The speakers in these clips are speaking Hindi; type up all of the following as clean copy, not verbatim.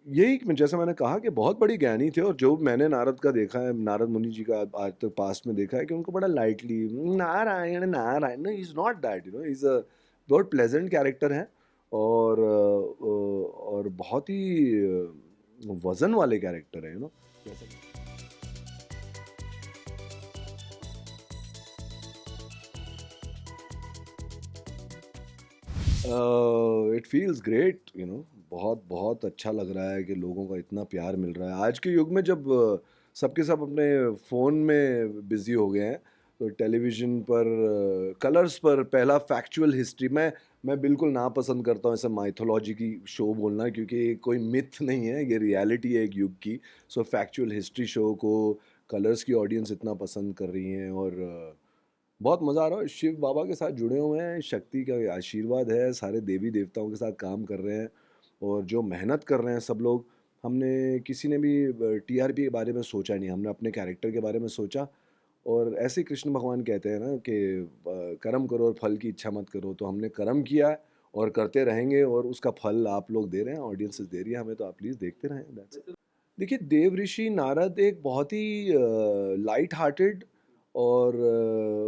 यही जैसा मैंने कहा कि बहुत बड़ी ज्ञानी थे और जो मैंने नारद का देखा है, नारद मुनि जी का आज तक पास्ट में देखा है कि उनको बड़ा lightly Narayan, Narayan, no he is not that, he is a बहुत प्लेज़ेंट कैरेक्टर हैं और और बहुत ही वज़न वाले कैरेक्टर हैं, जैसा कि इट फील्स ग्रेट, बहुत बहुत अच्छा लग रहा है कि लोगों का इतना प्यार मिल रहा है आज के युग में जब सबके सब अपने फ़ोन में बिज़ी हो गए हैं। तो टेलीविज़न पर कलर्स पर पहला फैक्चुअल हिस्ट्री मैं बिल्कुल नापसंद करता हूँ ऐसे माइथोलॉजी की शो बोलना, क्योंकि ये कोई मिथ नहीं है, ये रियलिटी है एक युग की। सो फैक्चुअल हिस्ट्री शो को कलर्स की ऑडियंस इतना पसंद कर रही है और बहुत मज़ा आ रहा है। शिव बाबा के साथ जुड़े हुए हैं, शक्ति का आशीर्वाद है, सारे देवी-देवताओं के साथ काम कर रहे हैं और जो मेहनत कर रहे हैं सब लोग। हमने किसी ने भी टीआरपी के बारे में सोचा नहीं, हमने अपने कैरेक्टर के बारे में सोचा और ऐसे ही कृष्ण भगवान कहते हैं ना कि कर्म करो और फल की इच्छा मत करो। तो हमने कर्म किया है और करते रहेंगे और उसका फल आप लोग दे रहे हैं, ऑडियंसेस दे रही है हमें, तो आप प्लीज़ देखते रहें, दैट्स इट। देखिए, देवऋषि नारद एक बहुत ही लाइट हार्टेड और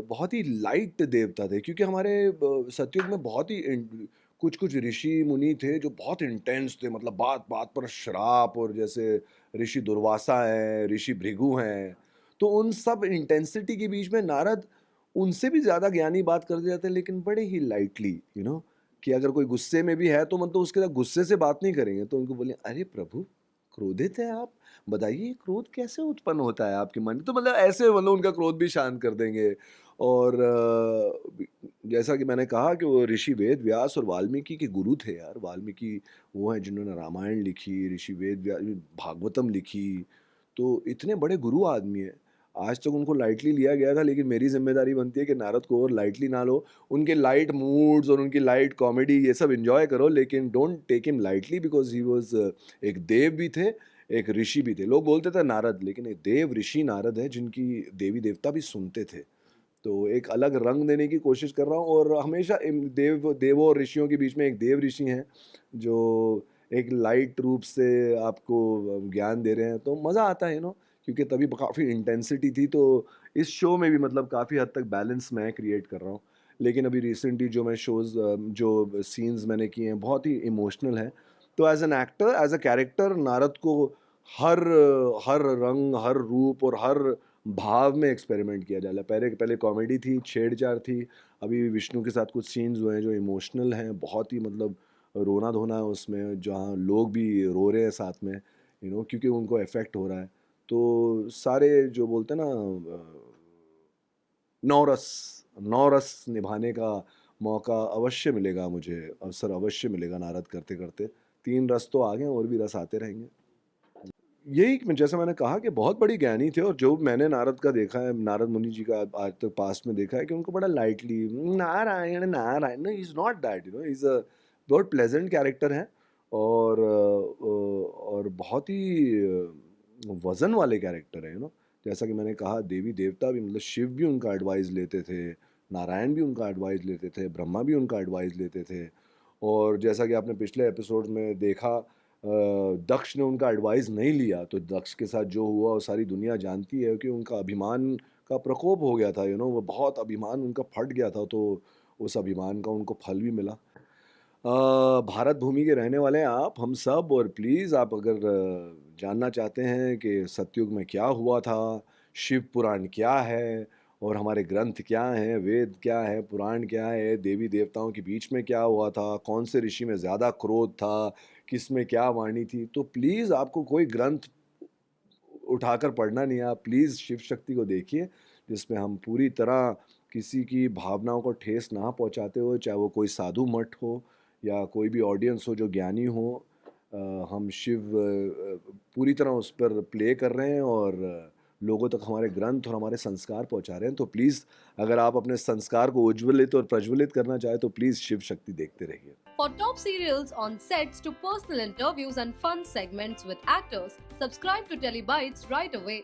बहुत ही लाइट देवता थे, क्योंकि हमारे सतयुग में बहुत ही कुछ-कुछ ऋषि मुनि थे जो बहुत इंटेंस थे, मतलब बात-बात पर श्राप, और जैसे ऋषि दुर्वासा हैं, ऋषि भृगु हैं, तो उन सब इंटेंसिटी के बीच में नारद उनसे भी ज़्यादा ज्ञानी बात कर जाते हैं, लेकिन बड़े ही लाइटली, कि अगर कोई गुस्से में भी है तो मतलब उसके साथ गुस्से से बात नहीं करेंगे, तो उनको बोले, "अरे प्रभु! क्रोधित हैं आप? बताइए क्रोध कैसे उत्पन्न होता है आपके मन में?" तो मतलब ऐसे मतलब उनका क्रोध भी शांत कर देंगे। और जैसा कि मैंने कहा कि वो ऋषि वेद व्यास और वाल्मीकि के गुरु थे यार। वाल्मीकि वो हैं जिन्होंने रामायण लिखी, ऋषि वेद भागवतम लिखी, तो इतने बड़े गुरु आदमी हैं। आज तक उनको लाइटली लिया गया था, लेकिन मेरी ज़िम्मेदारी बनती है कि नारद को और लाइटली ना लो। उनके लाइट मूड्स और उनकी लाइट कॉमेडी ये सब एन्जॉय करो, लेकिन don't take him lightly, because he was एक देव भी थे, एक ऋषि भी थे। लोग बोलते थे नारद, लेकिन एक देव ऋषि नारद हैं जिनकी देवी-देवता भी सुनते थे। तो एक अलग रंग देने की कोशिश कर रहा हूँ और हमेशा देवों और ऋषियों के बीच में एक देव ऋषि हैं, जो एक लाइट रूप से आपको ज्ञान दे रहे हैं, तो मज़ा आता है, क्योंकि तभी काफ़ी इंटेंसिटी थी, तो इस शो में भी मतलब काफ़ी हद तक बैलेंस मैं क्रिएट कर रहा हूँ। लेकिन अभी रिसेंटली जो मैं शोज़ जो सीन्स मैंने किए हैं, बहुत ही इमोशनल हैं। तो as an actor, as a character Narad को हर हर रंग, हर रूप और हर भाव में एक्सपेरिमेंट किया जा रहा है। पहले पहले कॉमेडी थी, छेड़-छाड़ थी, अभी विष्णु के साथ कुछ सीन्स हुए हैं जो इमोशनल हैं, बहुत ही मतलब रोना-धोना है उसमें, जहाँ लोग भी रो रहे हैं साथ में, क्योंकि उनको इफ़ेक्ट हो रहा है। तो सारे जो बोलते हैं ना, नौरस नौरस निभाने का मौका अवश्य मिलेगा मुझे, अवसर अवश्य मिलेगा नारद करते-करते। 3 रस तो आ गए हैं, और भी रस आते रहेंगे। यही जैसा मैंने कहा कि बहुत बड़ी ज्ञानी थे और जो मैंने नारद का देखा है, नारद मुनि जी का आज तक पास्ट में देखा है कि उनको बड़ा lightly Narayan, Narayan, no he is not that, he is a बहुत प्लेज़ेंट कैरेक्टर हैं और और बहुत ही वज़न वाले कैरेक्टर हैं, जैसा कि मैंने कहा, देवी-देवता भी, मतलब शिव भी उनका एडवाइस लेते थे, नारायण भी उनका एडवाइस लेते थे, ब्रह्मा भी उनका एडवाइस लेते थे। और जैसा कि आपने पिछले एपिसोड में देखा, दक्ष ने उनका एडवाइस नहीं लिया, तो दक्ष के साथ जो हुआ वो सारी दुनिया जानती है कि उनका अभिमान का प्रकोप हो गया था, वो बहुत अभिमान उनका फट गया था, तो उस अभिमान का उनको फल भी मिला। भारत भूमि के रहने वाले हैं आप, हम सब, और प्लीज़ आप अगर जानना चाहते हैं कि सतयुग में क्या हुआ था, शिव पुराण क्या है और हमारे ग्रंथ क्या हैं, वेद क्या है, पुराण क्या है, देवी-देवताओं के बीच में क्या हुआ था, कौन से ऋषि में ज़्यादा क्रोध था, किस में क्या वाणी थी, तो प्लीज़ आपको कोई ग्रंथ उठाकर पढ़ना नहीं है, आप प्लीज़ शिव शक्ति को देखिए, जिसमें हम पूरी तरह किसी की भावनाओं को ठेस ना पहुँचाते हुए, चाहे वो कोई साधु मठ हो या कोई भी ऑडियंस हो जो ज्ञानी हो, हम शिव पूरी तरह उस पर प्ले कर रहे हैं और लोगों तक हमारे ग्रंथ और हमारे संस्कार पहुँचा रहे हैं। तो प्लीज़, अगर आप अपने संस्कार को उज्ज्वलित और प्रज्वलित करना चाहें, तो प्लीज़ शिव शक्ति देखते रहिए। For top serials on sets to personal interviews and fun segments with actors, subscribe to Telebytes right away.